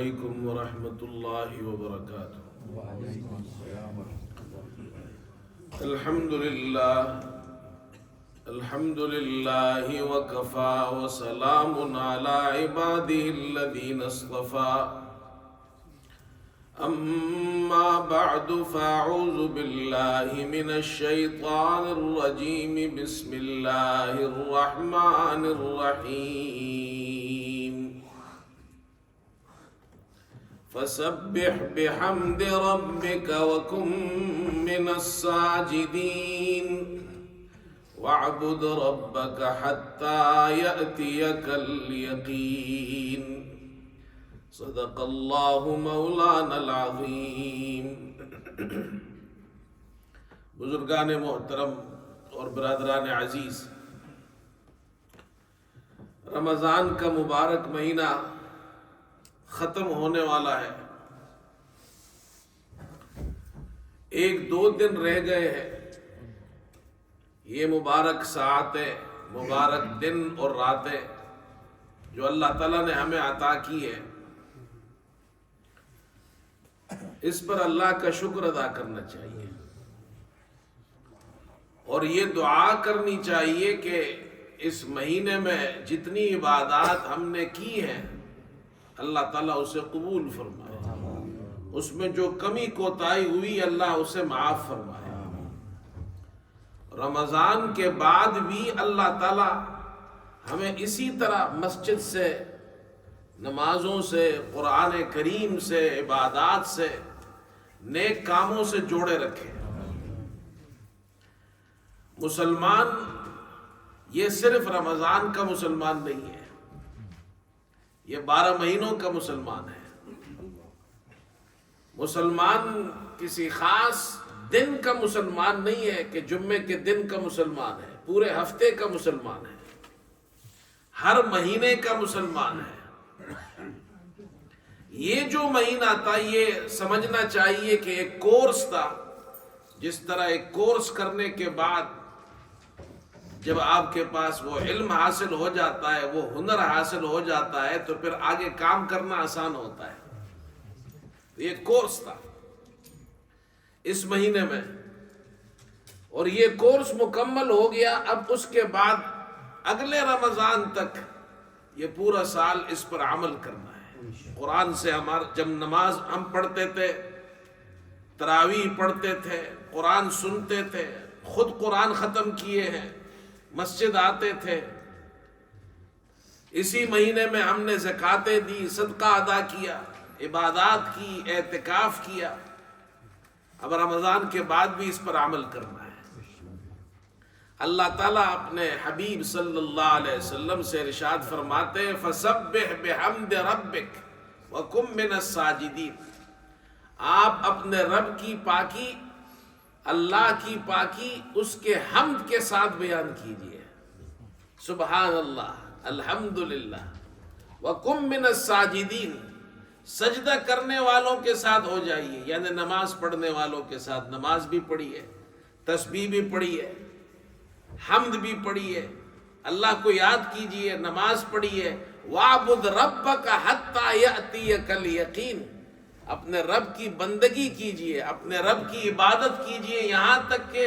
علیکم ورحمۃ اللہ وبرکاتہ۔ الحمد للہ وکفا وسلام علی عباده الذین اصطفى، اما بعد فاعوذ باللہ من الشیطان الرجیم، بسم اللہ الرحمن الرحیم۔ فسبح بحمد ربك وكن من الساجدين واعبد ربك حتى يأتيك اليقين، صدق الله مولانا العظیم۔ بزرگان محترم اور برادران عزیز، رمضان کا مبارک مہینہ ختم ہونے والا ہے۔ 1-2 دن رہ گئے ہیں۔ یہ مبارک ساعتیں، مبارک دن اور راتیں جو اللہ تعالیٰ نے ہمیں عطا کی ہے، اس پر اللہ کا شکر ادا کرنا چاہیے، اور یہ دعا کرنی چاہیے کہ اس مہینے میں جتنی عبادات ہم نے کی ہیں اللہ تعالیٰ اسے قبول فرمائے، اس میں جو کمی کوتاہی ہوئی اللہ اسے معاف فرمائے۔ رمضان کے بعد بھی اللہ تعالیٰ ہمیں اسی طرح مسجد سے، نمازوں سے، قرآن کریم سے، عبادات سے، نیک کاموں سے جوڑے رکھے۔ مسلمان یہ صرف رمضان کا مسلمان نہیں ہے، یہ 12 مہینوں کا مسلمان ہے۔ مسلمان کسی خاص دن کا مسلمان نہیں ہے کہ جمعے کے دن کا مسلمان ہے، پورے ہفتے کا مسلمان ہے، ہر مہینے کا مسلمان ہے۔ یہ جو مہینہ تھا یہ سمجھنا چاہیے کہ ایک کورس تھا، جس طرح ایک کورس کرنے کے بعد جب آپ کے پاس وہ علم حاصل ہو جاتا ہے، وہ ہنر حاصل ہو جاتا ہے، تو پھر آگے کام کرنا آسان ہوتا ہے۔ یہ کورس تھا اس مہینے میں، اور یہ کورس مکمل ہو گیا۔ اب اس کے بعد اگلے رمضان تک یہ پورا سال اس پر عمل کرنا ہے۔ قرآن سے جب نماز ہم پڑھتے تھے، تراویح پڑھتے تھے، قرآن سنتے تھے، خود قرآن ختم کیے ہیں، مسجد آتے تھے، اسی مہینے میں ہم نے زکاتیں دی، صدقہ ادا کیا، عبادات کی، اعتکاف کیا۔ اب رمضان کے بعد بھی اس پر عمل کرنا ہے۔ اللہ تعالیٰ اپنے حبیب صلی اللہ علیہ وسلم سے ارشاد فرماتے ہیں، فَسَبِّحْ بِحَمْدِ رَبِّكَ وَكُن مِّنَ السَّاجِدِينَ۔ آپ اپنے رب کی پاکی، اللہ کی پاکی، اس کے حمد کے ساتھ بیان کیجئے۔ سبحان اللہ، الحمدللہ، وَكُن مِّنَ السَّاجِدِينَ۔ سجدہ کرنے والوں کے ساتھ ہو جائیے، یعنی نماز پڑھنے والوں کے ساتھ۔ نماز بھی پڑھیے، تسبیح بھی پڑھیے، حمد بھی پڑھیے، اللہ کو یاد کیجئے، نماز پڑھیے۔ وَاعْبُدْ رَبَّكَ حَتَّى يَأْتِيَكَ الْيَقِينُ۔ اپنے رب کی بندگی کیجئے، اپنے رب کی عبادت کیجئے یہاں تک کہ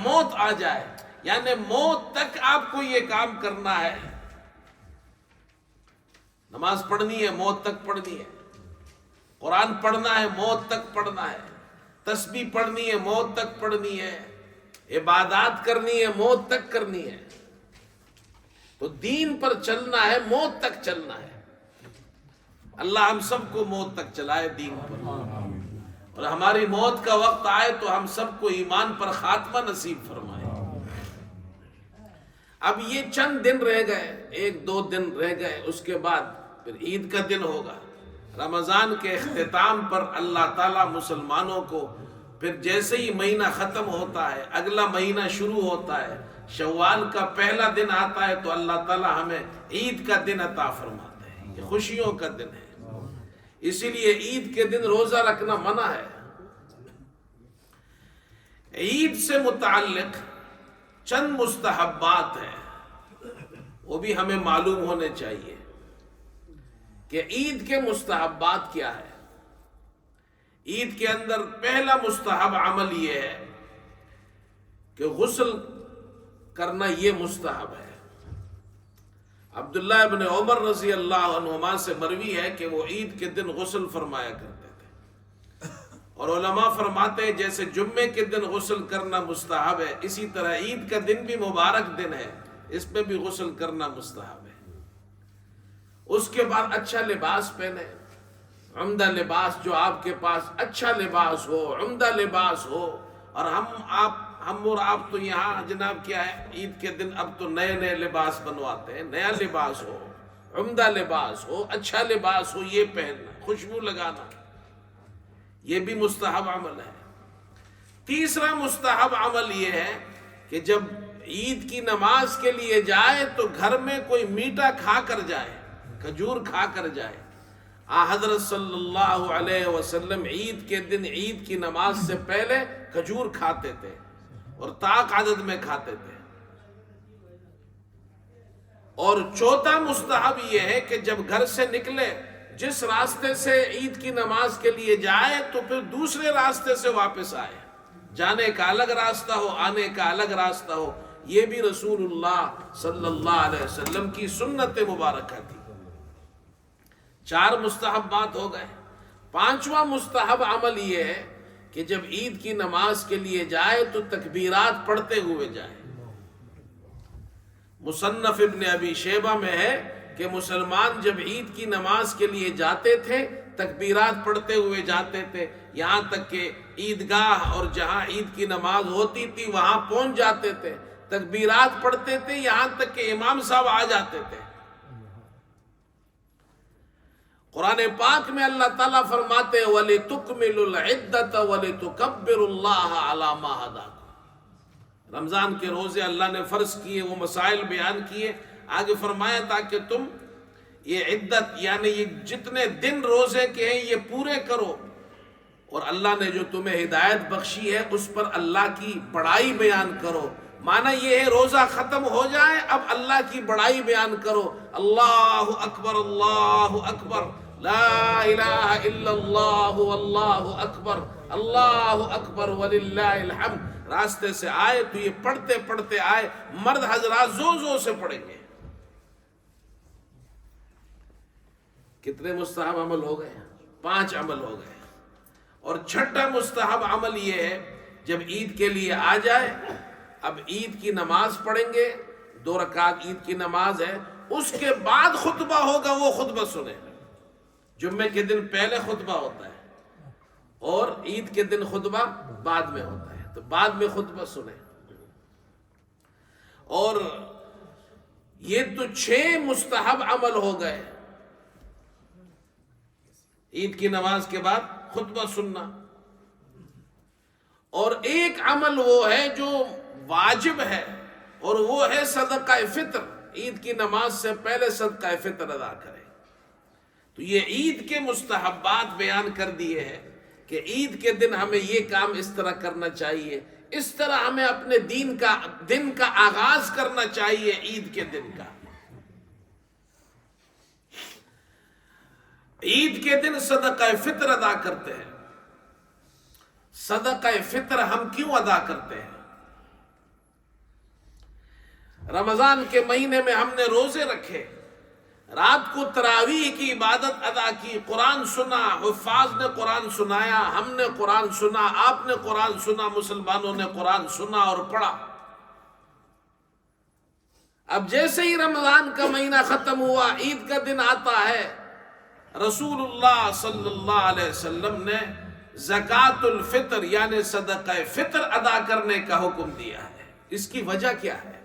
موت آ جائے، یعنی موت تک آپ کو یہ کام کرنا ہے۔ نماز پڑھنی ہے، موت تک پڑھنی ہے، قرآن پڑھنا ہے، موت تک پڑھنا ہے، تسبیح پڑھنی ہے، موت تک پڑھنی ہے، عبادات کرنی ہے، موت تک کرنی ہے۔ تو دین پر چلنا ہے، موت تک چلنا ہے۔ اللہ ہم سب کو موت تک چلائے دین پر، اور ہماری موت کا وقت آئے تو ہم سب کو ایمان پر خاتمہ نصیب فرمائے۔ اب یہ چند دن رہ گئے، 1-2 دن رہ گئے، اس کے بعد پھر عید کا دن ہوگا۔ رمضان کے اختتام پر اللہ تعالیٰ مسلمانوں کو پھر جیسے ہی مہینہ ختم ہوتا ہے، اگلا مہینہ شروع ہوتا ہے، شوال کا پہلا دن آتا ہے، تو اللہ تعالیٰ ہمیں عید کا دن عطا فرماتے ہیں۔ یہ خوشیوں کا دن ہے، اسی لیے عید کے دن روزہ رکھنا منع ہے۔ عید سے متعلق چند مستحبات ہیں، وہ بھی ہمیں معلوم ہونے چاہیے۔ کہ عید کے مستحبات کیا ہے۔ عید کے اندر پہلا مستحب عمل یہ ہے کہ غسل کرنا، یہ مستحب ہے۔ عبداللہ ابن عمر رضی اللہ عنہما سے مروی ہے کہ وہ عید کے دن غسل فرمایا کرتے تھے، اور علماء فرماتے ہیں جیسے جمعے کے دن غسل کرنا مستحب ہے، اسی طرح عید کا دن بھی مبارک دن ہے، اس پہ بھی غسل کرنا مستحب ہے۔ اس کے بعد اچھا لباس پہنے، عمدہ لباس، جو آپ کے پاس اچھا لباس ہو، عمدہ لباس ہو۔ اور ہم اور آپ تو یہاں جناب کیا ہے، عید کے دن اب تو نئے نئے لباس بنواتے ہیں۔ نیا لباس ہو، عمدہ لباس ہو، اچھا لباس ہو، یہ پہننا، خوشبو لگانا، یہ بھی مستحب عمل ہے۔ تیسرا مستحب عمل یہ ہے کہ جب عید کی نماز کے لیے جائے تو گھر میں کوئی میٹھا کھا کر جائے، کھجور کھا کر جائے۔ حضرت صلی اللہ علیہ وسلم عید کے دن عید کی نماز سے پہلے کھجور کھاتے تھے اور طاق عدد میں کھاتے تھے۔ اور چوتھا مستحب یہ ہے کہ جب گھر سے نکلے، جس راستے سے عید کی نماز کے لیے جائے تو پھر دوسرے راستے سے واپس آئے، جانے کا الگ راستہ ہو، آنے کا الگ راستہ ہو۔ یہ بھی رسول اللہ صلی اللہ علیہ وسلم کی سنت مبارکہ تھی۔ 4 مستحبات ہو گئے۔ 5واں مستحب عمل یہ ہے کہ جب عید کی نماز کے لیے جائے تو تکبیرات پڑھتے ہوئے جائے۔ مصنف ابن ابی شیبہ میں ہے کہ مسلمان جب عید کی نماز کے لیے جاتے تھے تکبیرات پڑھتے ہوئے جاتے تھے، یہاں تک کہ عیدگاہ اور جہاں عید کی نماز ہوتی تھی وہاں پہنچ جاتے تھے، تکبیرات پڑھتے تھے، یہاں تک کہ امام صاحب آ جاتے تھے۔ قرآن پاک میں اللہ تعالیٰ فرماتے ہیں وَلِتُكْمِلُوا الْعِدَّةَ وَلِتُكَبِّرُوا اللَّهَ عَلَى مَا هَدَاكُمْ۔ رمضان کے روزے اللہ نے فرض کیے، وہ مسائل بیان کیے، آگے فرمایا تاکہ تم یہ عدت یعنی یہ جتنے دن روزے کے ہیں یہ پورے کرو، اور اللہ نے جو تمہیں ہدایت بخشی ہے اس پر اللہ کی بڑائی بیان کرو۔ معنی یہ ہے روزہ ختم ہو جائے اب اللہ کی بڑائی بیان کرو، اللہ اکبر اللہ اکبر، لا الہ الا اللہ واللہ اکبر، اللہ اکبر وللہ الحمد۔ راستے سے آئے تو یہ پڑھتے پڑھتے آئے، مرد حضرات زور سے پڑھیں گے۔ کتنے مستحب عمل ہو گئے؟ 5 عمل ہو گئے۔ اور 6واں مستحب عمل یہ ہے جب عید کے لیے آ جائے، اب عید کی نماز پڑھیں گے، 2 رکعت عید کی نماز ہے، اس کے بعد خطبہ ہوگا، وہ خطبہ سنیں۔ جمعے کے دن پہلے خطبہ ہوتا ہے اور عید کے دن خطبہ بعد میں ہوتا ہے، تو بعد میں خطبہ سنیں۔ اور یہ تو 6 مستحب عمل ہو گئے، عید کی نماز کے بعد خطبہ سننا۔ اور ایک عمل وہ ہے جو واجب ہے، اور وہ ہے صدقہ فطر۔ عید کی نماز سے پہلے صدقہ فطر ادا کرے۔ تو یہ عید کے مستحبات بیان کر دیے ہیں کہ عید کے دن ہمیں یہ کام اس طرح کرنا چاہیے، اس طرح ہمیں اپنے دن کا آغاز کرنا چاہیے عید کے دن کا۔ عید کے دن صدقہ فطر ادا کرتے ہیں۔ صدقہ فطر ہم کیوں ادا کرتے ہیں؟ رمضان کے مہینے میں ہم نے روزے رکھے، رات کو تراویح کی عبادت ادا کی، قرآن سنا، حفاظ نے قرآن سنایا، ہم نے قرآن سنا، آپ نے قرآن سنا، مسلمانوں نے قرآن سنا اور پڑھا۔ اب جیسے ہی رمضان کا مہینہ ختم ہوا، عید کا دن آتا ہے، رسول اللہ صلی اللہ علیہ وسلم نے زکوٰۃ الفطر یعنی صدقہ فطر ادا کرنے کا حکم دیا ہے۔ اس کی وجہ کیا ہے؟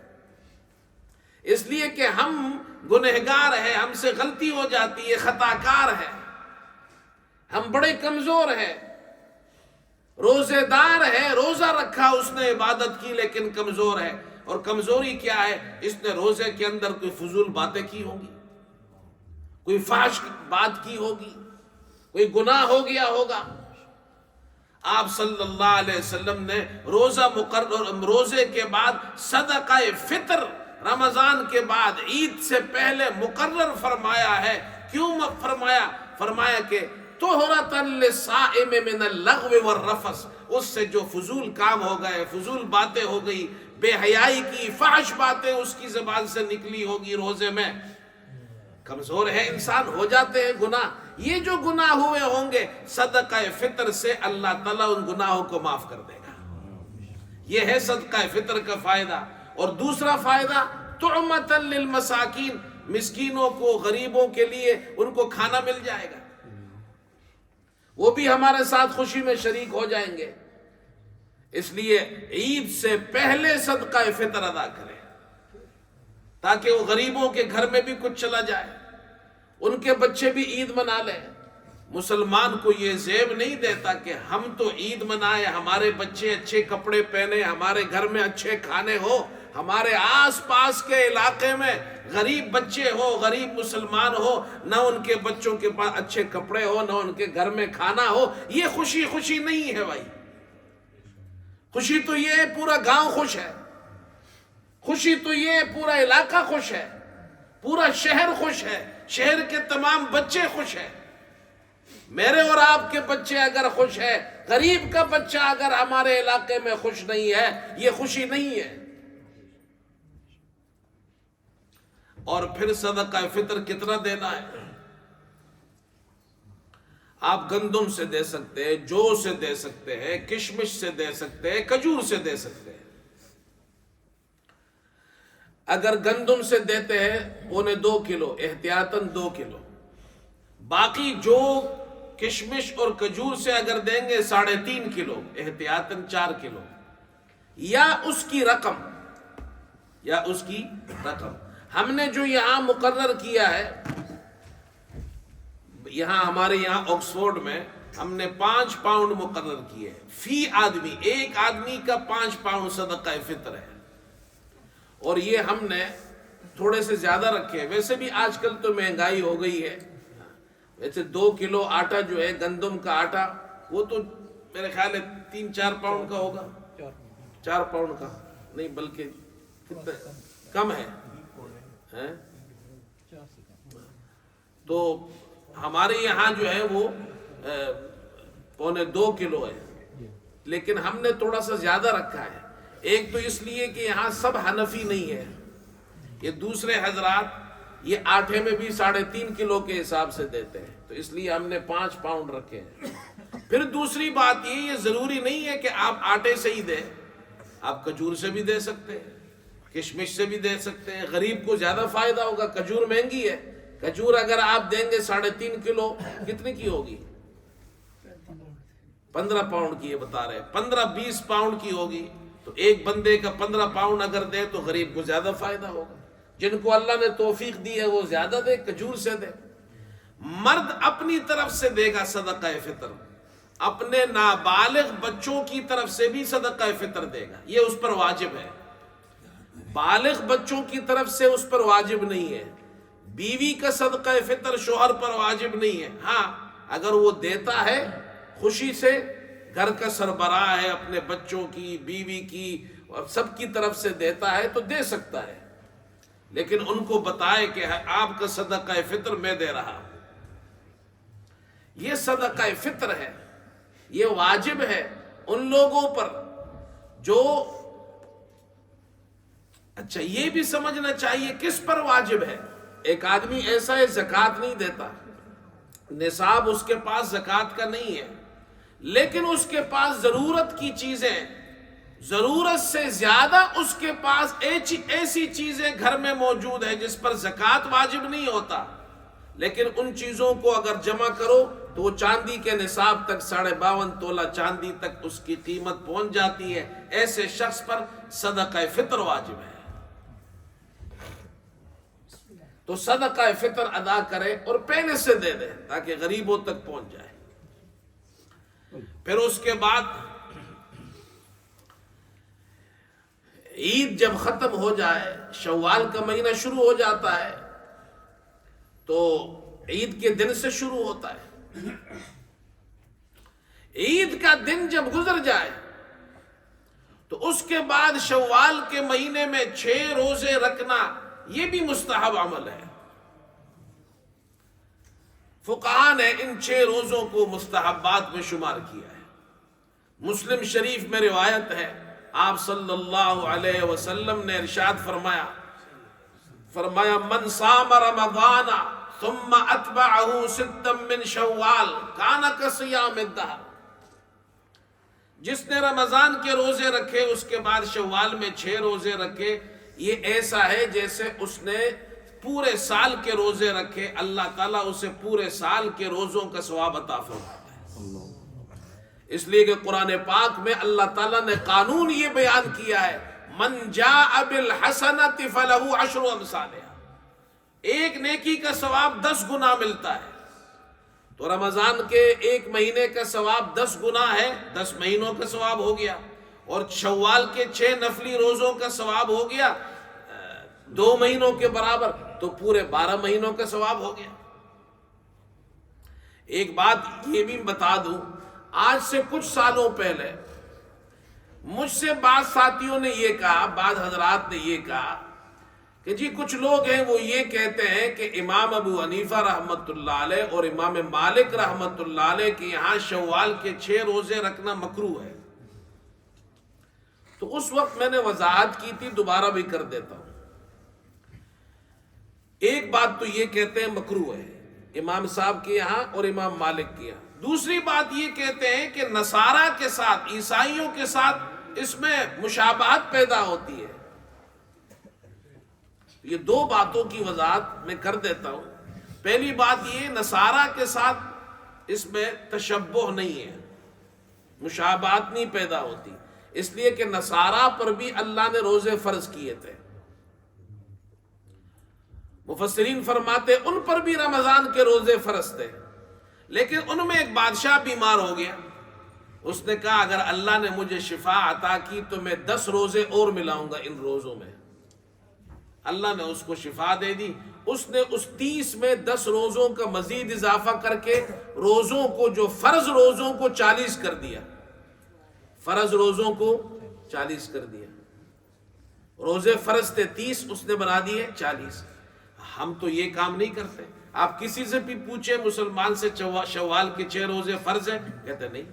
اس لیے کہ ہم گنہگار ہیں، ہم سے غلطی ہو جاتی ہے، خطا کار ہے، ہم بڑے کمزور ہیں۔ روزے دار ہے، روزہ رکھا اس نے، عبادت کی، لیکن کمزور ہے۔ اور کمزوری کیا ہے؟ اس نے روزے کے اندر کوئی فضول باتیں کی ہوں گی، کوئی فحش بات کی ہوگی، کوئی گناہ ہو گیا ہوگا۔ آپ صلی اللہ علیہ وسلم نے روزے کے بعد صدقہ فطر رمضان کے بعد عید سے پہلے مقرر فرمایا ہے، کیوں فرمایا؟ فرمایا کہ طہرۃ للصائم من اللغو والرفث، اس سے جو فضول کام ہو گئے، فضول باتیں ہو گئی، بے حیائی کی فحش باتیں اس کی زبان سے نکلی ہوگی روزے میں، کمزور ہے انسان، ہو جاتے ہیں گناہ، یہ جو گناہ ہوئے ہوں گے صدقہ فطر سے اللہ تعالیٰ ان گناہوں کو معاف کر دے گا۔ یہ ہے صدقہ فطر کا فائدہ۔ اور دوسرا فائدہ طعمۃ للمساکین، مسکینوں کو، غریبوں کے لیے ان کو کھانا مل جائے گا، وہ بھی ہمارے ساتھ خوشی میں شریک ہو جائیں گے۔ اس لیے عید سے پہلے صدقہ فطر ادا کریں تاکہ وہ غریبوں کے گھر میں بھی کچھ چلا جائے، ان کے بچے بھی عید منا لیں۔ مسلمان کو یہ زیب نہیں دیتا کہ ہم تو عید منائے، ہمارے بچے اچھے کپڑے پہنے، ہمارے گھر میں اچھے کھانے ہو، ہمارے آس پاس کے علاقے میں غریب بچے ہو، غریب مسلمان ہو، نہ ان کے بچوں کے پاس اچھے کپڑے ہو، نہ ان کے گھر میں کھانا ہو، یہ خوشی خوشی نہیں ہے بھائی۔ خوشی تو یہ پورا گاؤں خوش ہے، خوشی تو یہ پورا علاقہ خوش ہے، پورا شہر خوش ہے، شہر کے تمام بچے خوش ہیں۔ میرے اور آپ کے بچے اگر خوش ہے، غریب کا بچہ اگر ہمارے علاقے میں خوش نہیں ہے، یہ خوشی نہیں ہے۔ اور پھر صدقہ فطر کتنا دینا ہے؟ آپ گندم سے دے سکتے ہیں، جو سے دے سکتے ہیں، کشمش سے دے سکتے ہیں، کھجور سے دے سکتے ہیں۔ اگر گندم سے دیتے ہیں 2.25 کلو، احتیاطاً 2 کلو، باقی جو کشمش اور کھجور سے اگر دیں گے 3.5 کلو، احتیاطاً 4 کلو، یا اس کی رقم ہم نے جو یہاں مقرر کیا ہے، یہاں ہمارے یہاں آکسفورڈ میں ہم نے 5 پاؤنڈ مقرر کیے فی آدمی، ایک آدمی کا 5 پاؤنڈ صدقہ فطر ہے۔ اور یہ ہم نے تھوڑے سے زیادہ رکھے، ویسے بھی آج کل تو مہنگائی ہو گئی ہے، ویسے 2 کلو آٹا جو ہے گندم کا آٹا، وہ تو میرے خیال ہے 3-4 پاؤنڈ کا ہوگا، 4 پاؤنڈ کا نہیں بلکہ کتنا کم ہے۔ تو ہمارے یہاں جو ہے وہ 2.25 کلو ہے، لیکن ہم نے تھوڑا سا زیادہ رکھا ہے۔ ایک تو اس لیے کہ یہاں سب حنفی نہیں ہے، یہ دوسرے حضرات یہ آٹے میں بھی 3.5 کلو کے حساب سے دیتے ہیں، تو اس لیے ہم نے 5 پاؤنڈ رکھے ہیں۔ پھر دوسری بات یہ ضروری نہیں ہے کہ آپ آٹے سے ہی دیں، آپ کھجور سے بھی دے سکتے ہیں، کشمش سے بھی دے سکتے ہیں، غریب کو زیادہ فائدہ ہوگا۔ کھجور مہنگی ہے، کھجور اگر آپ دیں گے 3.5 کلو، کتنے کی ہوگی؟ 15 پاؤنڈ کی یہ بتا رہے ہیں، 15-20 پاؤنڈ کی ہوگی، تو ایک بندے کا 15 پاؤنڈ اگر دے تو غریب کو زیادہ فائدہ ہوگا۔ جن کو اللہ نے توفیق دی ہے وہ زیادہ دے، کھجور سے دے۔ مرد اپنی طرف سے دے گا صدقہ فطر، اپنے نابالغ بچوں کی طرف سے بھی صدقہ فطر دے گا، یہ اس پر واجب ہے۔ بالغ بچوں کی طرف سے اس پر واجب نہیں ہے۔ بیوی کا صدقہ فطر شوہر پر واجب نہیں ہے، ہاں اگر وہ دیتا ہے خوشی سے، گھر کا سربراہ ہے، اپنے بچوں کی، بیوی کی اور سب کی طرف سے دیتا ہے تو دے سکتا ہے، لیکن ان کو بتائے کہ آپ کا صدقہ فطر میں دے رہا ہوں۔ یہ صدقہ فطر ہے، یہ واجب ہے ان لوگوں پر جو، اچھا یہ بھی سمجھنا چاہیے کس پر واجب ہے۔ ایک آدمی ایسا ہے زکوٰۃ نہیں دیتا، نصاب اس کے پاس زکوٰۃ کا نہیں ہے، لیکن اس کے پاس ضرورت کی چیزیں، ضرورت سے زیادہ اس کے پاس ایسی چیزیں گھر میں موجود ہیں جس پر زکوٰۃ واجب نہیں ہوتا، لیکن ان چیزوں کو اگر جمع کرو تو وہ چاندی کے نصاب تک 52.5 تولہ چاندی تک اس کی قیمت پہنچ جاتی ہے، ایسے شخص پر صدقہ فطر واجب ہے۔ تو صدقہ فطر ادا کرے اور پہلے سے دے دے تاکہ غریبوں تک پہنچ جائے۔ پھر اس کے بعد عید جب ختم ہو جائے، شوال کا مہینہ شروع ہو جاتا ہے، تو عید کے دن سے شروع ہوتا ہے۔ عید کا دن جب گزر جائے تو اس کے بعد شوال کے مہینے میں 6 روزے رکھنا یہ بھی مستحب عمل ہے۔ فقہا نے ان 6 روزوں کو مستحبات میں شمار کیا ہے۔ مسلم شریف میں روایت ہے، آپ صلی اللہ علیہ وسلم نے ارشاد فرمایا من صام رمضان ثم اتبعه 6 من شوال کان کصیام الدہر، جس نے رمضان کے روزے رکھے اس کے بعد شوال میں 6 روزے رکھے، یہ ایسا ہے جیسے اس نے پورے سال کے روزے رکھے، اللہ تعالیٰ اسے پورے سال کے روزوں کا ثواب عطا فرماتا ہے۔ اس لیے کہ قرآن پاک میں اللہ تعالیٰ نے قانون یہ بیان کیا ہے، من جاء بالحسنۃ فلہ 10 امثالہا، ایک نیکی کا ثواب 10 گنا ملتا ہے۔ تو رمضان کے 1 مہینے کا ثواب 10 گنا ہے، 10 مہینوں کا ثواب ہو گیا، اور شوال کے 6 نفلی روزوں کا ثواب ہو گیا 2 مہینوں کے برابر، تو پورے 12 مہینوں کا ثواب ہو گیا۔ ایک بات یہ بھی بتا دوں، آج سے کچھ سالوں پہلے مجھ سے بعض ساتھیوں نے یہ کہا، بعض حضرات نے یہ کہا کہ جی کچھ لوگ ہیں وہ یہ کہتے ہیں کہ امام ابو حنیفہ رحمت اللہ علیہ اور امام مالک رحمت اللہ علیہ کے یہاں شوال کے 6 روزے رکھنا مکروہ ہے۔ تو اس وقت میں نے وضاحت کی تھی، دوبارہ بھی کر دیتا ہوں۔ ایک بات تو یہ کہتے ہیں مکروہ ہے امام صاحب کے یہاں اور امام مالک کے یہاں، دوسری بات یہ کہتے ہیں کہ نصارہ کے ساتھ، عیسائیوں کے ساتھ اس میں مشابہت پیدا ہوتی ہے۔ یہ 2 باتوں کی وضاحت میں کر دیتا ہوں۔ پہلی بات یہ، نصارہ کے ساتھ اس میں تشبہ نہیں ہے، مشابہت نہیں پیدا ہوتی، اس لیے کہ نصارہ پر بھی اللہ نے روزے فرض کیے تھے۔ مفسرین فرماتے ان پر بھی رمضان کے روزے فرض تھے، لیکن ان میں ایک بادشاہ بیمار ہو گیا، اس نے کہا اگر اللہ نے مجھے شفا عطا کی تو میں 10 روزے اور ملاؤں گا ان روزوں میں۔ اللہ نے اس کو شفا دے دی، اس نے اس 30 میں 10 روزوں کا مزید اضافہ کر کے روزوں کو، جو فرض روزوں کو 40 کر دیا، فرض روزوں کو 40 کر دیا۔ روزے فرض تھے 30، اس نے بنا دیے 40۔ ہم تو یہ کام نہیں کرتے۔ آپ کسی سے بھی پوچھیں مسلمان سے شوال کے 6 روزے فرض ہیں، کہتے نہیں۔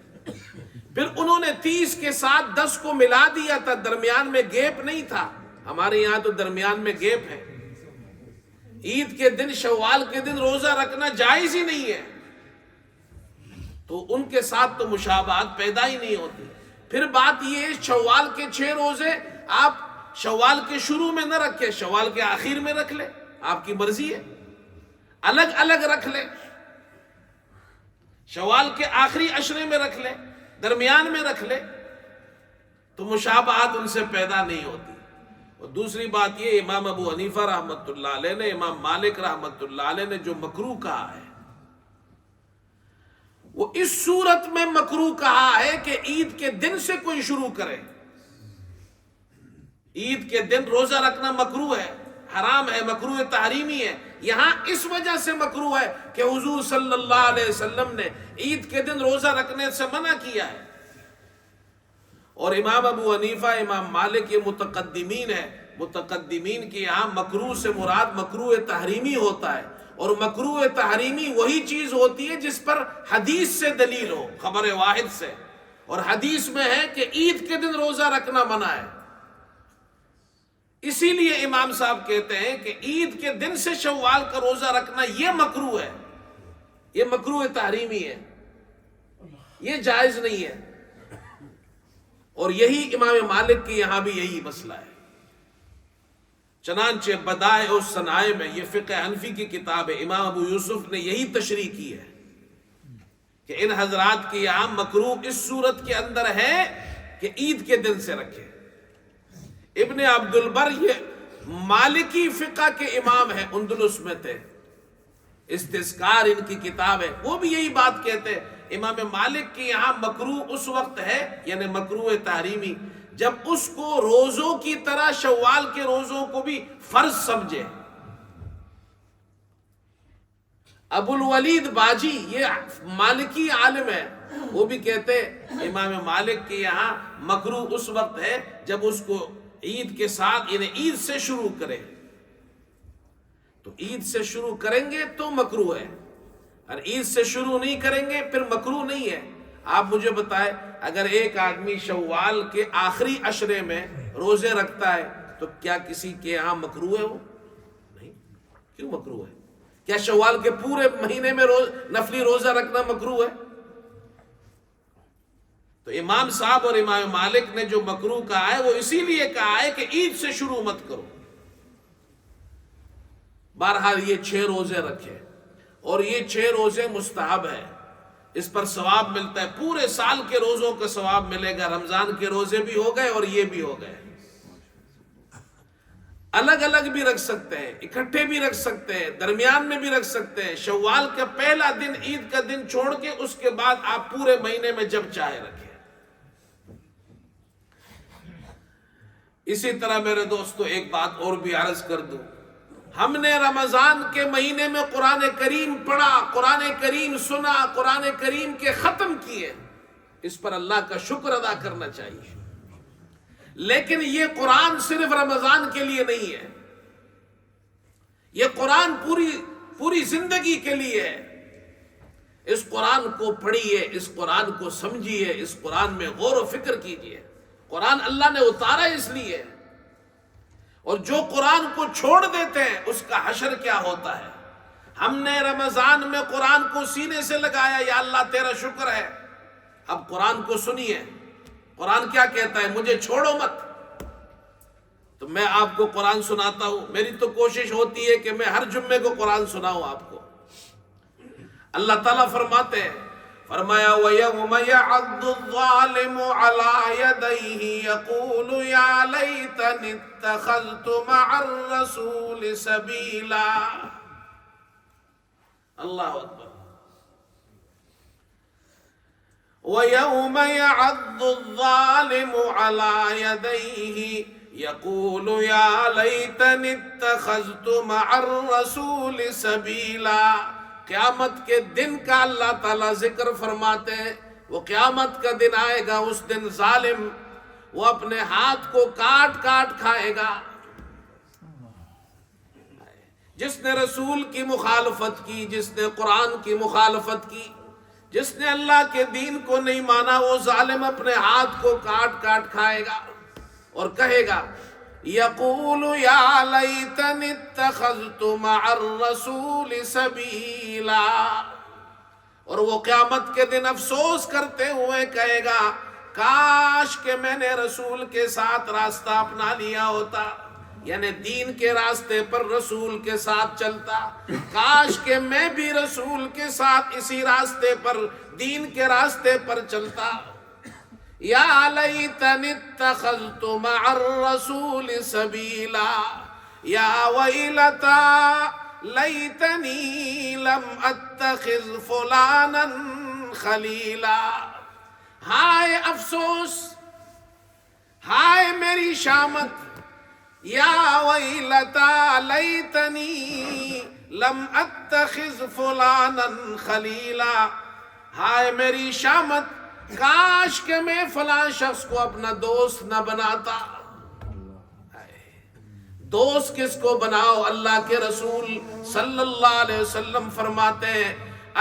پھر انہوں نے 30 کے ساتھ 10 کو ملا دیا تھا، درمیان میں گیپ نہیں تھا۔ ہمارے یہاں تو درمیان میں گیپ ہے، عید کے دن، شوال کے دن روزہ رکھنا جائز ہی نہیں ہے، تو ان کے ساتھ تو مشابہت پیدا ہی نہیں ہوتی۔ پھر بات یہ، شوال کے 6 روزے آپ شوال کے شروع میں نہ رکھیں، شوال کے آخر میں رکھ لیں، آپ کی مرضی ہے، الگ الگ رکھ لیں، شوال کے آخری عشرے میں رکھ لیں، درمیان میں رکھ لیں، تو مشابہت ان سے پیدا نہیں ہوتی۔ اور دوسری بات یہ، امام ابو حنیفہ رحمت اللہ علیہ نے، امام مالک رحمت اللہ علیہ نے جو مکروہ کہا ہے، وہ اس صورت میں مکروہ کہا ہے کہ عید کے دن سے کوئی شروع کرے۔ عید کے دن روزہ رکھنا مکروہ ہے، حرام ہے، مکروہ تحریمی ہے۔ یہاں اس وجہ سے مکروہ ہے کہ حضور صلی اللہ علیہ وسلم نے عید کے دن روزہ رکھنے سے منع کیا ہے، اور امام ابو حنیفہ، امام مالک یہ متقدمین ہے، متقدمین کے یہاں مکروہ سے مراد مکروہ تحریمی ہوتا ہے، اور مکروہ تحریمی وہی چیز ہوتی ہے جس پر حدیث سے دلیل ہو، خبر واحد سے، اور حدیث میں ہے کہ عید کے دن روزہ رکھنا منع ہے۔ اسی لیے امام صاحب کہتے ہیں کہ عید کے دن سے شوال کا روزہ رکھنا یہ مکروہ ہے، یہ مکروہ تحریمی ہے، یہ جائز نہیں ہے۔ اور یہی امام مالک کے یہاں بھی یہی مسئلہ ہے۔ چنانچہ بدائع الصنائع میں، یہ فقہ حنفی کی کتاب ہے، امام ابو یوسف نے یہی تشریح کی ہے کہ ان حضرات کے یہاں مکروہ اس صورت کے اندر ہے کہ عید کے دن سے رکھے۔ ابن عبد البر یہ مالکی فقہ کے امام ہیں، اندلس میں تھے، استذکار ان کی کتاب ہے، وہ بھی یہی بات کہتے ہیں۔ امام مالک کے یہاں مکروہ اس وقت ہے، یعنی مکروہ تحریمی، جب اس کو روزوں کی طرح شوال کے روزوں کو بھی فرض سمجھے۔ ابو الولید باجی یہ مالکی عالم ہے، وہ بھی کہتے امام مالک کے یہاں مکروہ اس وقت ہے جب اس کو عید کے ساتھ، یعنی عید سے شروع کرے، تو عید سے شروع کریں گے تو مکروہ ہے، اور عید سے شروع نہیں کریں گے پھر مکروہ نہیں ہے. آپ مجھے بتائیں اگر ایک آدمی شوال کے آخری عشرے میں روزے رکھتا ہے تو کیا کسی کے یہاں مکروہ ہے؟ وہ نہیں. کیوں مکروہ ہے؟ کیا شوال کے پورے مہینے میں نفلی روزہ رکھنا مکروہ ہے؟ تو امام صاحب اور امام مالک نے جو مکروہ کہا ہے وہ اسی لیے کہا ہے کہ عید سے شروع مت کرو. بہرحال یہ 6 روزے رکھے اور یہ 6 روزے مستحب ہے، اس پر ثواب ملتا ہے، پورے سال کے روزوں کا ثواب ملے گا. رمضان کے روزے بھی ہو گئے اور یہ بھی ہو گئے. الگ الگ بھی رکھ سکتے ہیں، اکٹھے بھی رکھ سکتے ہیں، درمیان میں بھی رکھ سکتے ہیں. شوال کا پہلا دن عید کا دن چھوڑ کے اس کے بعد آپ پورے مہینے میں جب چاہے رکھیں. اسی طرح میرے دوستو ایک بات اور بھی عرض کر دوں، ہم نے رمضان کے مہینے میں قرآن کریم پڑھا، قرآن کریم سنا، قرآن کریم کے ختم کیے، اس پر اللہ کا شکر ادا کرنا چاہیے. لیکن یہ قرآن صرف رمضان کے لیے نہیں ہے، یہ قرآن پوری زندگی کے لیے ہے. اس قرآن کو پڑھیے، اس قرآن کو سمجھیے، اس قرآن میں غور و فکر کیجیے. قرآن اللہ نے اتارا اس لیے، اور جو قرآن کو چھوڑ دیتے ہیں اس کا حشر کیا ہوتا ہے. ہم نے رمضان میں قرآن کو سینے سے لگایا، یا اللہ تیرا شکر ہے. اب قرآن کو سنیے، قرآن کیا کہتا ہے، مجھے چھوڑو مت. تو میں آپ کو قرآن سناتا ہوں، میری تو کوشش ہوتی ہے کہ میں ہر جمعے کو قرآن سناؤں آپ کو. اللہ تعالیٰ فرماتے ہیں، فرمایا وَيَوْمَ يَعَضُّ الظَّالِمُ عَلَى يَدَيْهِ يَقُولُ يَا لَيْتَنِي اتَّخَذْتُ مَعَ الرَّسُولِ سَبِيلًا. اللہ اکبر. وَيَوْمَ يَعَضُّ الظَّالِمُ عَلَى يَدَيْهِ يَقُولُ يَا لَيْتَنِي اتَّخَذْتُ مَعَ الرَّسُولِ سَبِيلًا. قیامت کے دن کا اللہ تعالیٰ ذکر فرماتے ہیں. وہ قیامت کا دن آئے گا، اس دن ظالم وہ اپنے ہاتھ کو کاٹ کاٹ کھائے گا. جس نے رسول کی مخالفت کی، جس نے قرآن کی مخالفت کی، جس نے اللہ کے دین کو نہیں مانا، وہ ظالم اپنے ہاتھ کو کاٹ کاٹ کھائے گا اور کہے گا یقول یا لیتنی اتخذت مع الرسول سبیلا. اور وہ قیامت کے دن افسوس کرتے ہوئے کہے گا کاش کہ میں نے رسول کے ساتھ راستہ اپنا لیا ہوتا، یعنی دین کے راستے پر رسول کے ساتھ چلتا. کاش کہ میں بھی رسول کے ساتھ اسی راستے پر، دین کے راستے پر چلتا. یا لیتنی اتخذت مع الرسول سبیلا یا ویلتا لیتنی لم اتخذ فلانا خلیلا. ہائے افسوس، ہائے میری شامت، یا ویلتا لیتنی لم اتخذ فلانا خلیلا. ہائے میری شامت، کاش کہ میں فلاں شخص کو اپنا دوست نہ بناتا. دوست کس کو بناؤ؟ اللہ کے رسول صلی اللہ علیہ وسلم فرماتے ہیں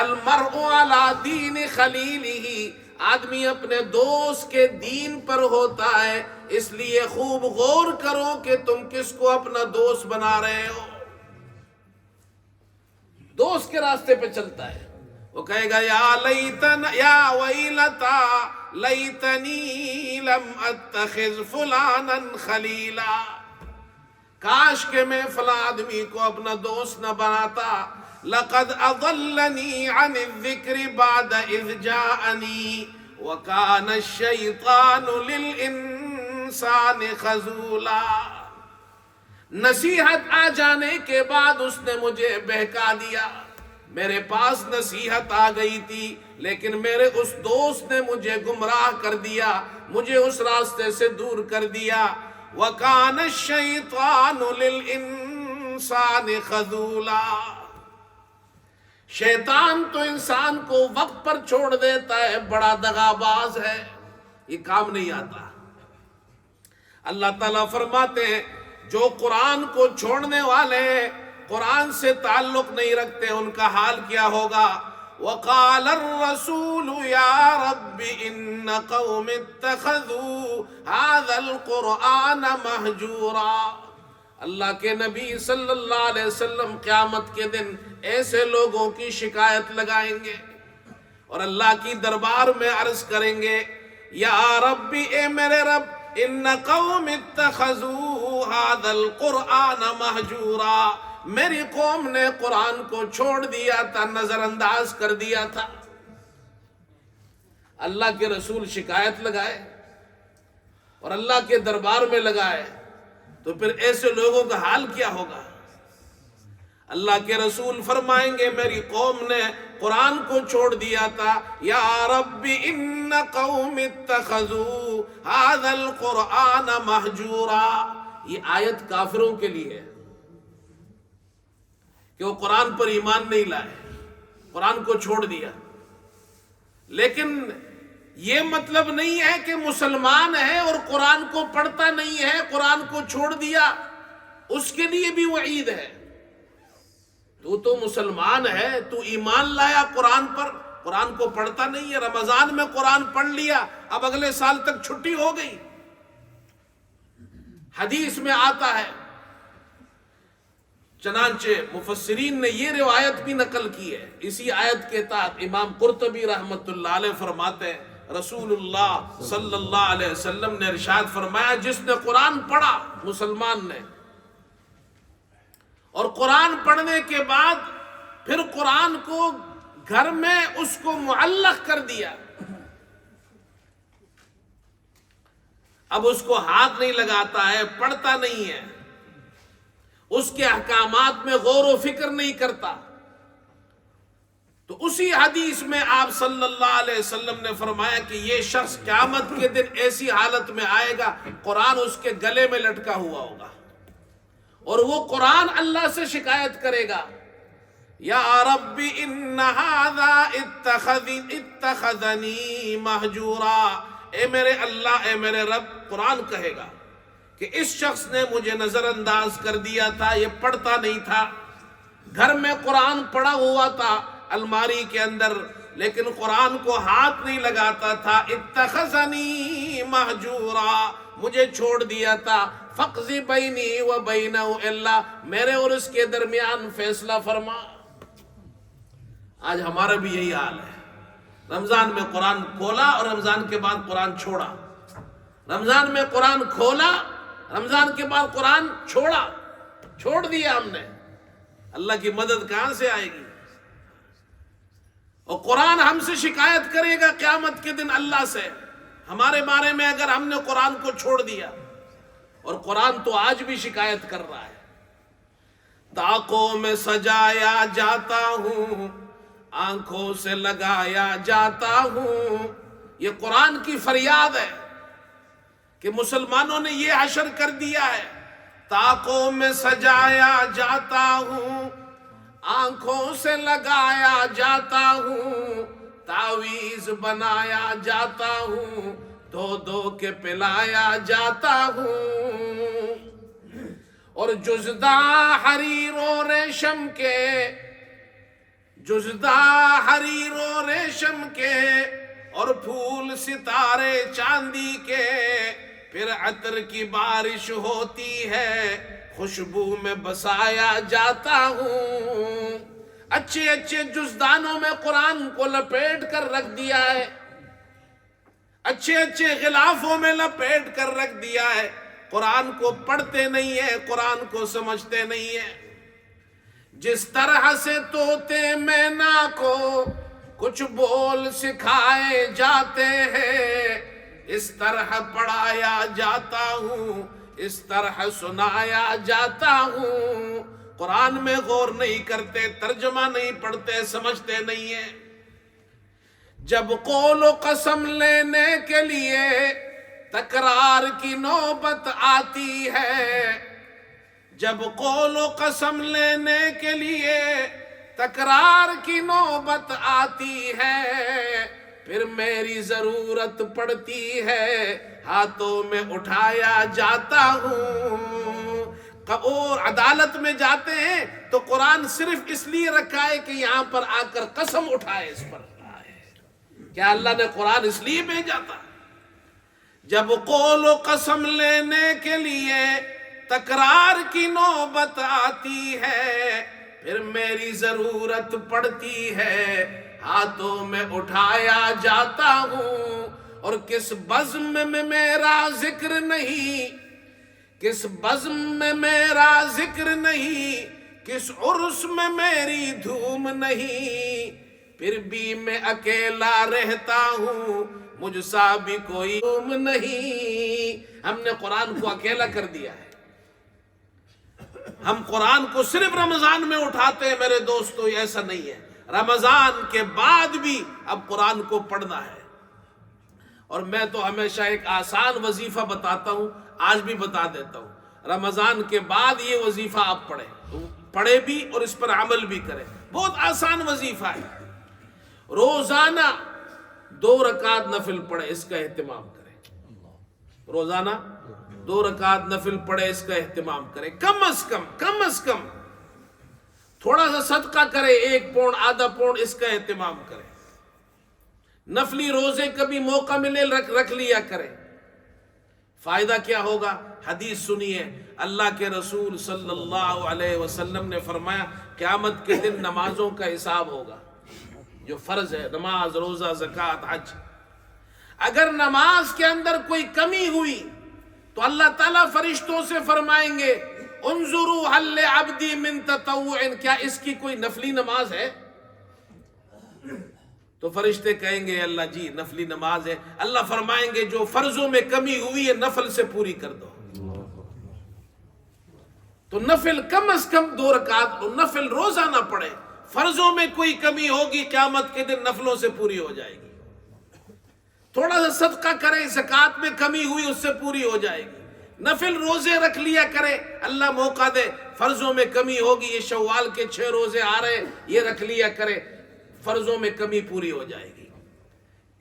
المرء علی دین خلیلہ. آدمی اپنے دوست کے دین پر ہوتا ہے، اس لیے خوب غور کرو کہ تم کس کو اپنا دوست بنا رہے ہو. دوست کے راستے پہ چلتا ہے، وہ کہے گا یا ویلتا لیتنی لم اتخذ فلانا خلیلا. کاش کہ میں فلاں آدمی کو اپنا دوست نہ بناتا. لقد اضلنی عن الذکر بعد اذ جاءنی وکان الشیطان للانسان خذولا. نصیحت آ جانے کے بعد اس نے مجھے بہکا دیا. میرے پاس نصیحت آ گئی تھی لیکن میرے اس دوست نے مجھے گمراہ کر دیا، مجھے اس راستے سے دور کر دیا. وَكَانَ الشَّيْطَانُ لِلْإِنسَانِ خَذُولًا. شیطان تو انسان کو وقت پر چھوڑ دیتا ہے، بڑا دغاباز ہے، یہ کام نہیں آتا. اللہ تعالیٰ فرماتے ہیں جو قرآن کو چھوڑنے والے ہیں، قرآن سے تعلق نہیں رکھتے، ان کا حال کیا ہوگا. وقال الرسول یا رب ان قوم اتخذوا هذا القرآن مہجورا. اللہ کے نبی صلی اللہ علیہ وسلم قیامت کے دن ایسے لوگوں کی شکایت لگائیں گے اور اللہ کی دربار میں عرض کریں گے یا رب اے میرے رب ان قوم اتخذوا هذا القرآن مہجورا، میری قوم نے قرآن کو چھوڑ دیا تھا، نظر انداز کر دیا تھا. اللہ کے رسول شکایت لگائے اور اللہ کے دربار میں لگائے تو پھر ایسے لوگوں کا حال کیا ہوگا؟ اللہ کے رسول فرمائیں گے میری قوم نے قرآن کو چھوڑ دیا تھا. یا رب ان قوم اتخذوا هذا القرآن مہجورا. یہ آیت کافروں کے لیے ہے کہ وہ قرآن پر ایمان نہیں لائے، قرآن کو چھوڑ دیا. لیکن یہ مطلب نہیں ہے کہ مسلمان ہے اور قرآن کو پڑھتا نہیں ہے، قرآن کو چھوڑ دیا، اس کے لیے بھی وعید ہے. تو مسلمان ہے، تو ایمان لایا قرآن پر، قرآن کو پڑھتا نہیں ہے، رمضان میں قرآن پڑھ لیا، اب اگلے سال تک چھٹی ہو گئی. حدیث میں آتا ہے، چنانچہ مفسرین نے یہ روایت بھی نقل کی ہے. اسی آیت کے تحت امام قرطبی رحمت اللہ علیہ فرماتے ہیں رسول اللہ صلی اللہ علیہ وسلم نے ارشاد فرمایا جس نے قرآن پڑھا، مسلمان نے، اور قرآن پڑھنے کے بعد پھر قرآن کو گھر میں اس کو معلق کر دیا، اب اس کو ہاتھ نہیں لگاتا ہے، پڑھتا نہیں ہے، اس کے احکامات میں غور و فکر نہیں کرتا، تو اسی حدیث میں آپ صلی اللہ علیہ وسلم نے فرمایا کہ یہ شخص قیامت کے دن ایسی حالت میں آئے گا قرآن اس کے گلے میں لٹکا ہوا ہوگا اور وہ قرآن اللہ سے شکایت کرے گا یا رب ان ھذا اتخذنی مہجورا. اے میرے اللہ، اے میرے رب، قرآن کہے گا کہ اس شخص نے مجھے نظر انداز کر دیا تھا، یہ پڑھتا نہیں تھا، گھر میں قرآن پڑھا ہوا تھا الماری کے اندر لیکن قرآن کو ہاتھ نہیں لگاتا تھا. اتخذنی مہجورا، مجھے چھوڑ دیا تھا. فقضی بینی و بینہ، اللہ میرے اور اس کے درمیان فیصلہ فرما. آج ہمارا بھی یہی حال ہے، رمضان میں قرآن کھولا اور رمضان کے بعد قرآن چھوڑا، رمضان میں قرآن کھولا، رمضان کے بعد قرآن چھوڑ دیا ہم نے. اللہ کی مدد کہاں سے آئے گی؟ اور قرآن ہم سے شکایت کرے گا قیامت کے دن اللہ سے ہمارے بارے میں اگر ہم نے قرآن کو چھوڑ دیا. اور قرآن تو آج بھی شکایت کر رہا ہے. طاقوں میں سجایا جاتا ہوں، آنکھوں سے لگایا جاتا ہوں. یہ قرآن کی فریاد ہے کہ مسلمانوں نے یہ حشر کر دیا ہے. طاقوں میں سجایا جاتا ہوں، آنکھوں سے لگایا جاتا ہوں، تعویذ بنایا جاتا ہوں، دھو دھو کے پلایا جاتا ہوں. اور جزدہ حریر و ریشم کے، جزدہ حریر و ریشم کے اور پھول ستارے چاندی کے، پھر عطر کی بارش ہوتی ہے، خوشبو میں بسایا جاتا ہوں. اچھے اچھے جزدانوں میں قرآن کو لپیٹ کر رکھ دیا ہے، اچھے اچھے غلافوں میں لپیٹ کر رکھ دیا ہے. قرآن کو پڑھتے نہیں ہے، قرآن کو سمجھتے نہیں ہے. جس طرح سے طوطے مینا کو کچھ بول سکھائے جاتے ہیں، اس طرح پڑھایا جاتا ہوں، اس طرح سنایا جاتا ہوں. قرآن میں غور نہیں کرتے، ترجمہ نہیں پڑھتے، سمجھتے نہیں ہیں. جب قول و قسم لینے کے لیے تکرار کی نوبت آتی ہے، جب قول و قسم لینے کے لیے تکرار کی نوبت آتی ہے، پھر میری ضرورت پڑتی ہے، ہاتھوں میں اٹھایا جاتا ہوں. اور عدالت میں جاتے ہیں تو قرآن صرف اس لیے رکھا ہے کہ یہاں پر آ کر قسم اٹھائے اس پر کیا اللہ نے قرآن اس لیے بھیجا تھا؟ جب قول و قسم لینے کے لیے تکرار کی نوبت آتی ہے، پھر میری ضرورت پڑتی ہے، ہاتھوں میں اٹھایا جاتا ہوں، اور کس بزم میں میرا ذکر نہیں، کس بزم میں میرا ذکر نہیں، کس عرس میں میری دھوم نہیں، پھر بھی میں اکیلا رہتا ہوں، مجھ سا بھی کوئی دھوم نہیں۔ ہم نے قرآن کو اکیلا کر دیا ہے۔ ہم قرآن کو صرف رمضان میں اٹھاتے ہیں میرے دوستو، ایسا نہیں ہے، رمضان کے بعد بھی اب قرآن کو پڑھنا ہے۔ اور میں تو ہمیشہ ایک آسان وظیفہ بتاتا ہوں، آج بھی بتا دیتا ہوں، رمضان کے بعد یہ وظیفہ آپ پڑھیں بھی اور اس پر عمل بھی کریں۔ بہت آسان وظیفہ ہے، روزانہ 2 رکعت نفل پڑھیں، اس کا اہتمام کریں، روزانہ 2 رکعت نفل پڑھیں، اس کا اہتمام کریں، کم از کم تھوڑا سا صدقہ کریں، 1 پاؤنڈ آدھا پاؤنڈ، اس کا اہتمام کریں، نفلی روزے کبھی موقع ملے رکھ لیا کریں۔ فائدہ کیا ہوگا؟ حدیث سنیے، اللہ کے رسول صلی اللہ علیہ وسلم نے فرمایا قیامت کے دن نمازوں کا حساب ہوگا، جو فرض ہے، نماز، روزہ، زکوٰۃ، حج۔ اگر نماز کے اندر کوئی کمی ہوئی تو اللہ تعالیٰ فرشتوں سے فرمائیں گے انظروا هل لعبدی من تطوع، کیا اس کی کوئی نفلی نماز ہے؟ تو فرشتے کہیں گے اللہ جی نفلی نماز ہے۔ اللہ فرمائیں گے جو فرضوں میں کمی ہوئی ہے نفل سے پوری کر دو۔ تو نفل کم از کم 2 رکعت نفل روزانہ پڑھے، فرضوں میں کوئی کمی ہوگی قیامت کے دن نفلوں سے پوری ہو جائے گی۔ تھوڑا سا صدقہ کریں، زکوٰۃ میں کمی ہوئی اس سے پوری ہو جائے گی، نفل روزے رکھ لیا کریں، اللہ موقع دے، فرضوں میں کمی ہوگی، یہ شوال کے 6 روزے آ رہے ہیں، یہ رکھ لیا کریں، فرضوں میں کمی پوری ہو جائے گی۔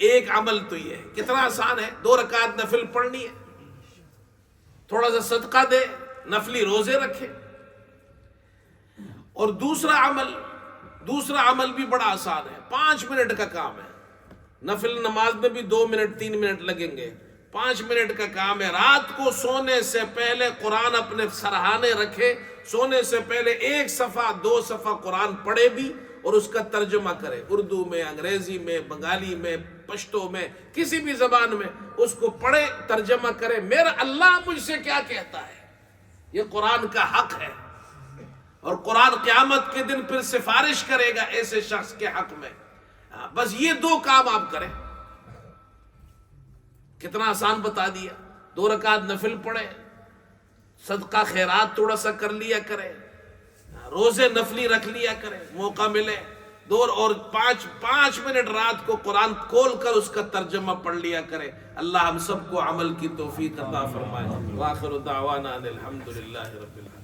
ایک عمل تو یہ ہے، کتنا آسان ہے، 2 رکعت نفل پڑھنی ہے، تھوڑا سا صدقہ دے، نفلی روزے رکھے۔ اور دوسرا عمل بھی بڑا آسان ہے، 5 منٹ کا کام ہے، نفل نماز میں بھی 2 منٹ 3 منٹ لگیں گے، 5 منٹ کا کام ہے، رات کو سونے سے پہلے قرآن اپنے سرہانے رکھے، سونے سے پہلے 1 صفحہ 2 صفحہ قرآن پڑھے بھی اور اس کا ترجمہ کرے، اردو میں، انگریزی میں، بنگالی میں، پشتو میں، کسی بھی زبان میں اس کو پڑھے، ترجمہ کرے، میرا اللہ مجھ سے کیا کہتا ہے۔ یہ قرآن کا حق ہے، اور قرآن قیامت کے دن پھر سفارش کرے گا ایسے شخص کے حق میں۔ بس یہ 2 کام آپ کریں، کتنا آسان بتا دیا۔ 2 رکعت نفل پڑھے، صدقہ خیرات تھوڑا سا کر لیا کرے، روزے نفلی رکھ لیا کرے، موقع ملے 2 اور 5 منٹ رات کو قرآن کھول کر اس کا ترجمہ پڑھ لیا کرے۔ اللہ ہم سب کو عمل کی توفیق عطا فرمائے۔ وآخر دعوانا ان الحمدللہ رب العالمین۔